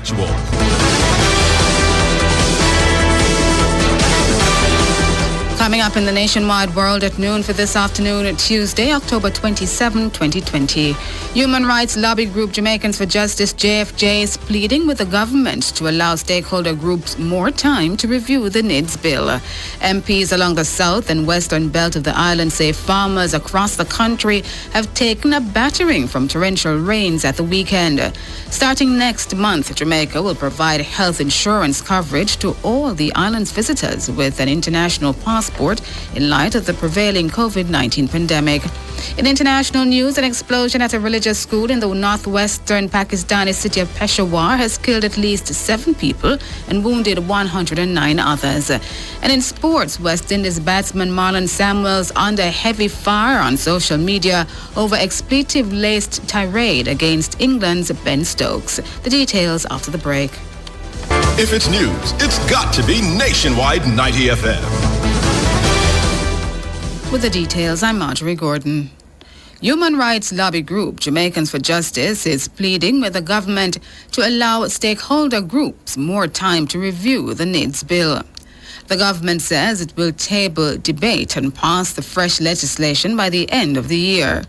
factual. Coming up in the nationwide world at noon for this afternoon, Tuesday, October 27, 2020. Human rights lobby group Jamaicans for Justice, JFJ, is pleading with the government to allow stakeholder groups more time to review the NIDS bill. MPs along the south and western belt of the island say farmers across the country have taken a battering from torrential rains at the weekend. Starting next month, Jamaica will provide health insurance coverage to all the island's visitors with an international passport in light of the prevailing COVID-19 pandemic. In international news, an explosion at a religious school in the northwestern Pakistani city of Peshawar has killed at least 7 people and wounded 109 others. And in sports, West Indies batsman Marlon Samuels under heavy fire on social media over expletive-laced tirade against England's Ben Stokes. The details after the break. If it's news, it's got to be Nationwide 90 FM. With the details, I'm Marjorie Gordon. Human rights lobby group Jamaicans for Justice is pleading with the government to allow stakeholder groups more time to review the NIDS bill. The government says it will table debate and pass the fresh legislation by the end of the year.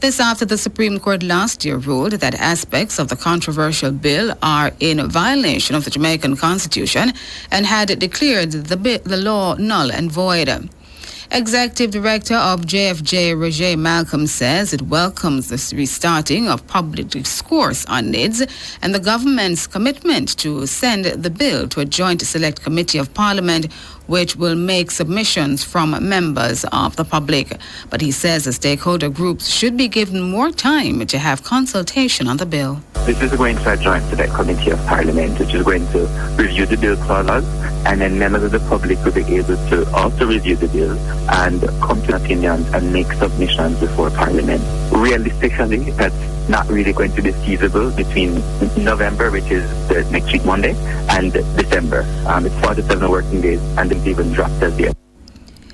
This after the Supreme Court last year ruled that aspects of the controversial bill are in violation of the Jamaican Constitution and had declared the law null and void. Executive Director of JFJ, Roger Malcolm, says it welcomes the restarting of public discourse on NIDS and the government's commitment to send the bill to a joint select committee of Parliament, which will make submissions from members of the public. But he says the stakeholder groups should be given more time to have consultation on the bill. This is going to a joint select committee of Parliament, which is going to review the bill clause, and then members of the public will be able to also review the bill and come to opinions and make submissions before Parliament. Realistically, that's not really going to be feasible between November, which is the next week Monday, and December. It's 47 working days, and it's even dropped as yet.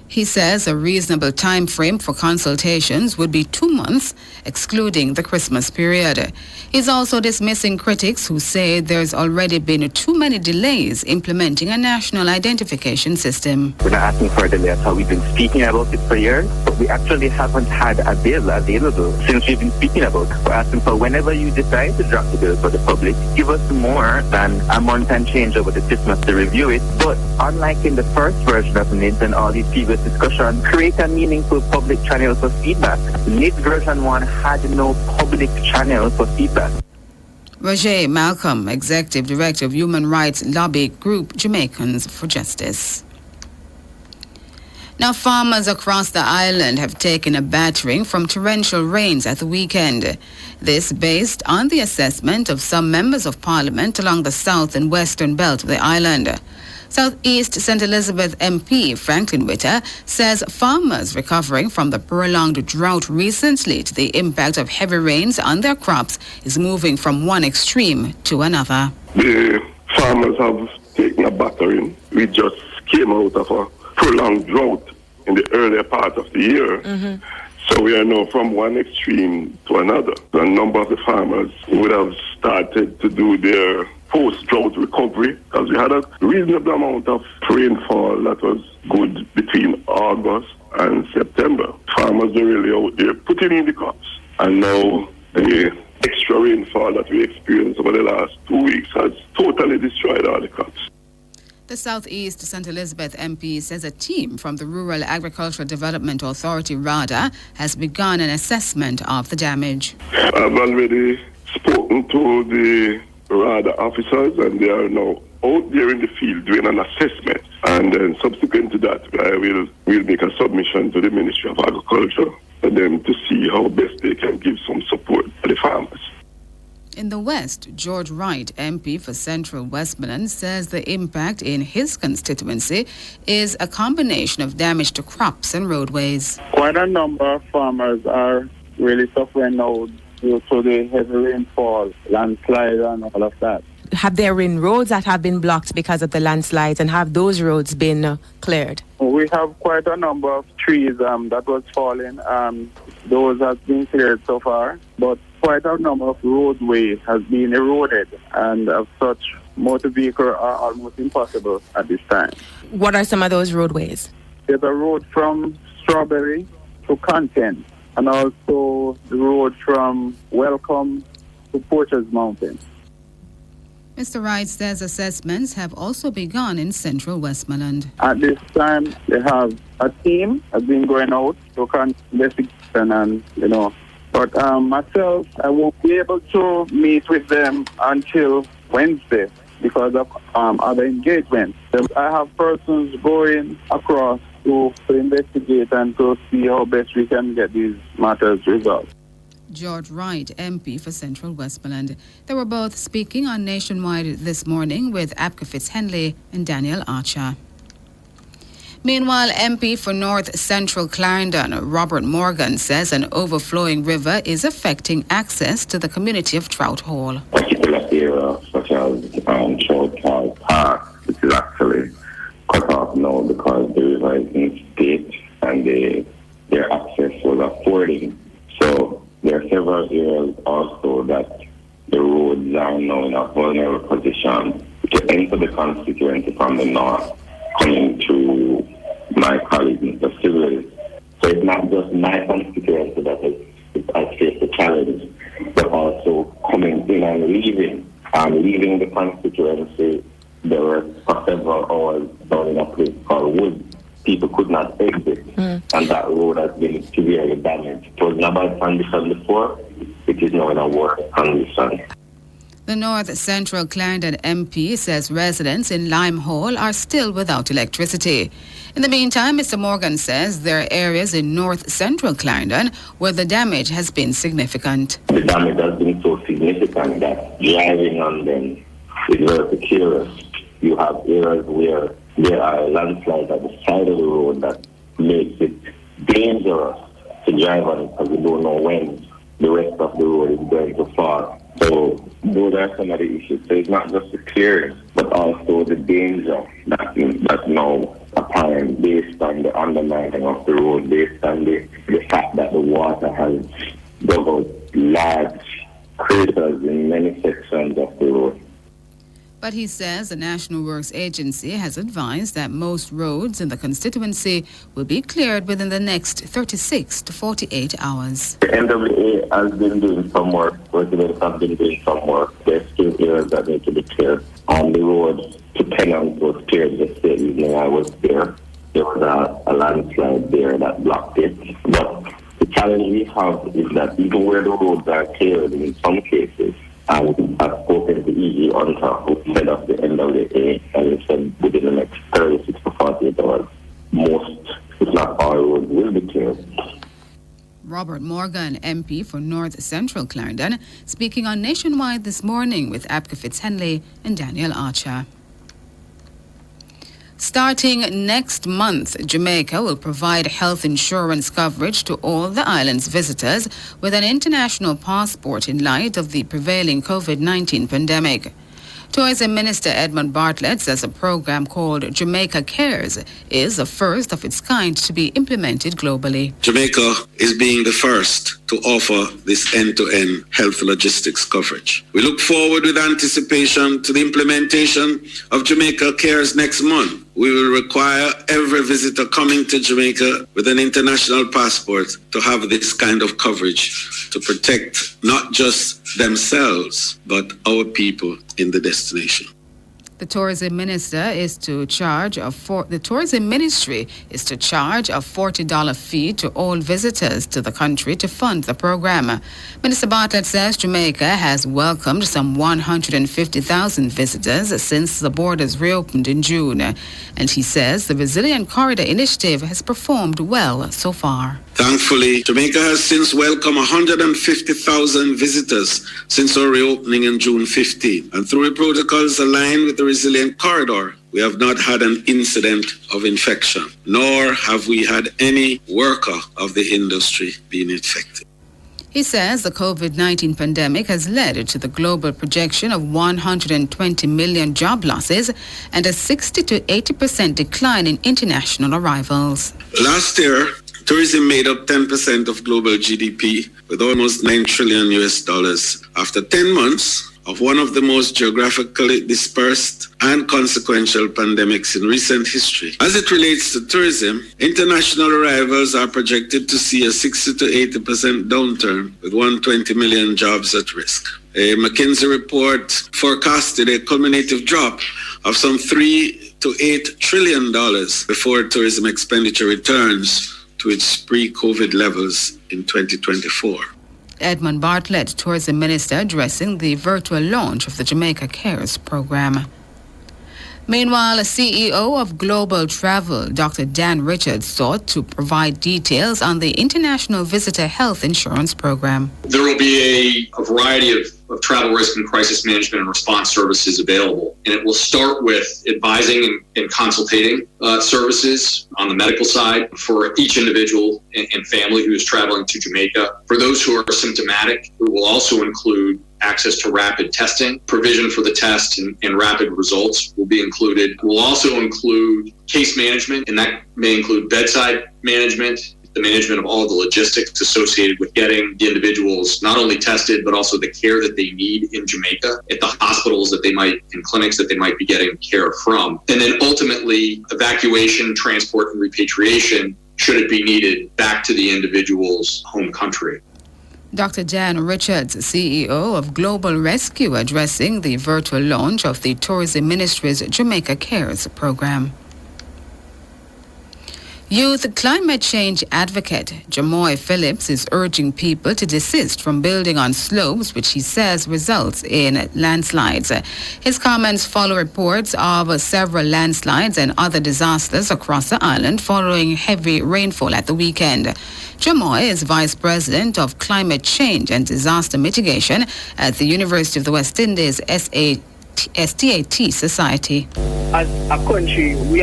He says a reasonable time frame for consultations would be 2 months, excluding the Christmas period. He's also dismissing critics who say there's already been too many delays implementing a national identification system. We're not asking for a delay at all. We've been speaking about it for years, but we actually haven't had a bill available since we've been speaking about it. We're asking for whenever you decide to drop the bill for the public, give us more than a month and change over the Christmas to review it. But unlike in the first version of NIDS and all these previous discussion, create a meaningful public channel for feedback. NIDS version 1 had no public channel for feedback. Roger Malcolm, Executive Director of Human Rights Lobby Group Jamaicans for Justice. Now, farmers across the island have taken a battering from torrential rains at the weekend. This based on the assessment of some members of Parliament along the south and western belt of the island. Southeast St. Elizabeth MP Franklin Witter says farmers recovering from the prolonged drought recently to the impact of heavy rains on their crops is moving from one extreme to another. The farmers have taken a battering. We just came out of a prolonged drought in the earlier part of the year. So we are now from one extreme to another. A number of the farmers would have started to do their post-drought recovery because we had a reasonable amount of rainfall that was good between August and September. Farmers are really out there putting in the crops. And now the extra rainfall that we experienced over the last 2 weeks has totally destroyed all the crops. The Southeast St. Elizabeth MP says a team from the Rural Agricultural Development Authority, RADA, has begun an assessment of the damage. I've already spoken to the RADA officers, and they are now out there in the field doing an assessment. And then subsequent to that, we'll make a submission to the Ministry of Agriculture for them to see how best they can give some support to the farmers. In the West, George Wright, MP for Central Westmoreland, says the impact in his constituency is a combination of damage to crops and roadways. Quite a number of farmers are really suffering now due to the heavy rainfall, landslide and all of that. Have there been roads that have been blocked because of the landslides, and have those roads been cleared? We have quite a number of trees that was falling. Those have been cleared so far, but quite a number of roadways has been eroded, and as such, motor vehicles are almost impossible at this time. What are some of those roadways? There's a road from Strawberry to Content, and also the road from Welcome to Porter's Mountain. Mr. Wright says assessments have also begun in central Westmoreland. At this time, they have a team has been going out to investigation and, But myself, I won't be able to meet with them until Wednesday because of other engagements. I have persons going across to investigate and to see how best we can get these matters resolved. George Wright, MP for Central Westmoreland. They were both speaking on Nationwide this morning with Apka Fitzhenley and Daniel Archer. Meanwhile, MP for North Central Clarendon, Robert Morgan, says an overflowing river is affecting access to the community of Trout Hall. Particular areas such as Trout Hall Park, which is actually cut off now because the river is in state and their access was affording. So there are several areas also that the roads are now in a vulnerable position to enter the constituency from the north, coming to my colleague, Mr. Civil. So it's not just my constituency that has faced the challenge, but also coming in and leaving. Leaving the constituency, there were for several hours down in a place called Woods. People could not exit, and that road has been severely damaged. It was in a bad condition before, it is now in a worse condition. The North Central Clarendon MP says residents in Lime Hall are still without electricity. In the meantime, Mr. Morgan says there are areas in North Central Clarendon where the damage has been significant. The damage has been so significant that driving on them is very precarious. You have areas where there are landslides at the side of the road that makes it dangerous to drive on because you don't know when the rest of the road is going to fall. So those are some of the issues. So it's not just the clearing, but also the danger that's now apparent based on the undermining of the road, based on the fact that the water has dug out large craters in many sections of the road. But he says the National Works Agency has advised that most roads in the constituency will be cleared within the next 36 to 48 hours. The NWA has been doing some work, residents have been doing some work. There's still areas that need to be cleared. On the road to Pennant was cleared yesterday evening. I was there. There was a landslide there that blocked it. But the challenge we have is that even where the roads are cleared in some cases, I've spoken to E.G. Hunter, who head of the NWA, and he said within the next 36 to 48 hours, most, if not all roads, will be cleared. Robert Morgan, MP for North Central Clarendon, speaking on Nationwide this morning with Apka Fitzhenley and Daniel Archer. Starting next month, Jamaica will provide health insurance coverage to all the island's visitors with an international passport in light of the prevailing COVID-19 pandemic. Tourism Minister Edmund Bartlett says a program called Jamaica Cares is the first of its kind to be implemented globally. Jamaica is being the first to offer this end-to-end health logistics coverage. We look forward with anticipation to the implementation of Jamaica Cares next month. We will require every visitor coming to Jamaica with an international passport to have this kind of coverage to protect not just themselves, but our people in the destination. The tourism minister is to charge the tourism ministry is to charge a $40 fee to all visitors to the country to fund the program. Minister Bartlett says Jamaica has welcomed some 150,000 visitors since the borders reopened in June, and he says the Resilient Corridor initiative has performed well so far. Thankfully, Jamaica has since welcomed 150,000 visitors since our reopening in June 15. And through the protocols aligned with the Resilient Corridor, we have not had an incident of infection, nor have we had any worker of the industry being infected. He says the COVID-19 pandemic has led to the global projection of 120 million job losses and a 60 to 80% decline in international arrivals. Last year, Tourism made up 10% of global GDP with almost $9 trillion after 10 months of one of the most geographically dispersed and consequential pandemics in recent history. As it relates to tourism, international arrivals are projected to see a 60 to 80% downturn, with 120 million jobs at risk. A McKinsey report forecasted a cumulative drop of some $3 to $8 trillion before tourism expenditure returns to its pre-COVID levels in 2024. Edmund Bartlett, Tourism Minister, addressing the virtual launch of the Jamaica Cares program. Meanwhile, a CEO of Global Travel, Dr. Dan Richards, sought to provide details on the International Visitor Health Insurance Program. There will be a variety of travel risk and crisis management and response services available. And it will start with advising and consultating services on the medical side for each individual and family who is traveling to Jamaica. For those who are symptomatic, it will also include access to rapid testing. Provision for the test and rapid results will be included. It will also include case management, and that may include bedside management, the management of all of the logistics associated with getting the individuals not only tested, but also the care that they need in Jamaica at the hospitals that they might, and clinics that they might be getting care from. And then ultimately, evacuation, transport, and repatriation, should it be needed, back to the individual's home country. Dr. Dan Richards, CEO of Global Rescue, addressing the virtual launch of the Tourism Ministry's Jamaica Cares program. Youth climate change advocate Jamoy Phillips is urging people to desist from building on slopes, which he says results in landslides. His comments follow reports of several landslides and other disasters across the island following heavy rainfall at the weekend. Jamoy is Vice President of Climate Change and Disaster Mitigation at the University of the West Indies STAT Society. As a country, we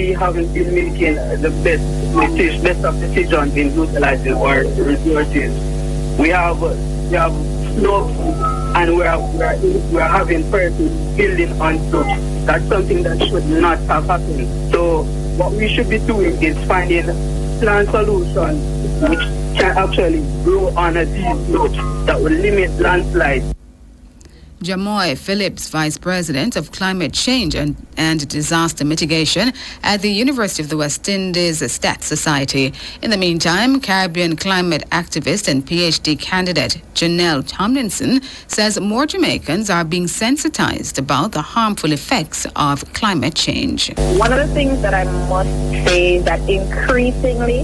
haven't been making the best of decisions in utilizing our resources. We have slopes, and we're having persons building on slopes. That's something that should not have happened. So what we should be doing is finding plan solutions which can actually grow on these slopes that will limit landslides. Jamoy Phillips, Vice President of Climate Change and Disaster Mitigation at the University of the West Indies STAT Society. In the meantime, Caribbean climate activist and PhD candidate Janelle Tomlinson says more Jamaicans are being sensitized about the harmful effects of climate change. One of the things that I must say is that increasingly,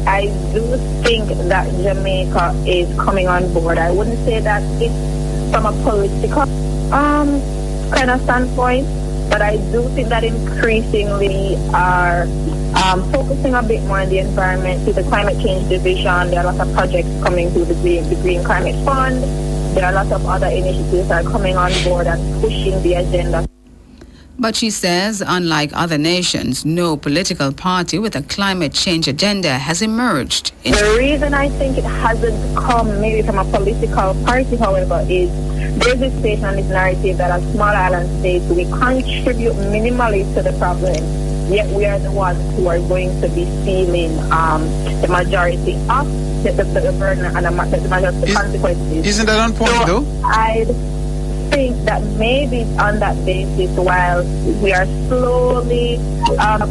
I do think that Jamaica is coming on board. I wouldn't say that it's from a political kind of standpoint, but I do think that increasingly are focusing a bit more on the environment through the climate change division. There are lots of projects coming through the Green Climate Fund. There are lots of other initiatives that are coming on board and pushing the agenda. But she says, unlike other nations, no political party with a climate change agenda has emerged. The reason I think it hasn't come maybe from a political party, however, is there's this station and this narrative that as small island states, we contribute minimally to the problem, yet we are the ones who are going to be feeling the majority of the burden and the majority of the consequences. Isn't that on point, though? I think that maybe on that basis, while we are slowly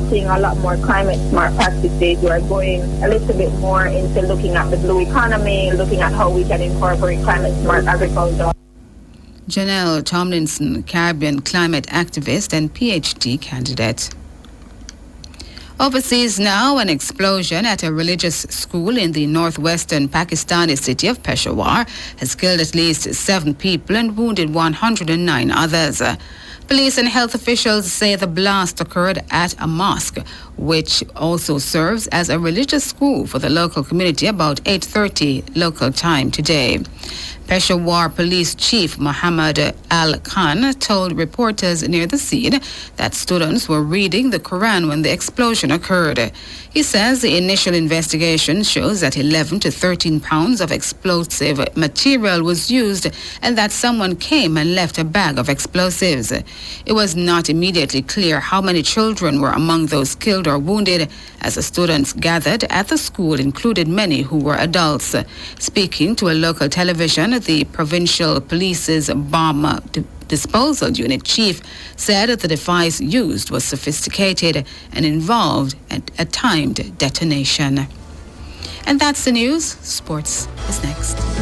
seeing a lot more climate smart practices, we are going a little bit more into looking at the blue economy, looking at how we can incorporate climate smart agriculture. Janelle Tomlinson, Caribbean climate activist and PhD candidate. Overseas now, an explosion at a religious school in the northwestern Pakistani city of Peshawar has killed at least 7 people and wounded 109 others. Police and health officials say the blast occurred at a mosque, which also serves as a religious school for the local community, about 8:30 local time today. Peshawar Police Chief Muhammad Al Khan told reporters near the scene that students were reading the Quran when the explosion occurred. He says the initial investigation shows that 11 to 13 pounds of explosive material was used and that someone came and left a bag of explosives. It was not immediately clear how many children were among those killed or wounded, as the students gathered at the school included many who were adults. Speaking to a local television, the provincial police's bomb disposal unit chief said that the device used was sophisticated and involved a timed detonation. And that's the news. Sports is next.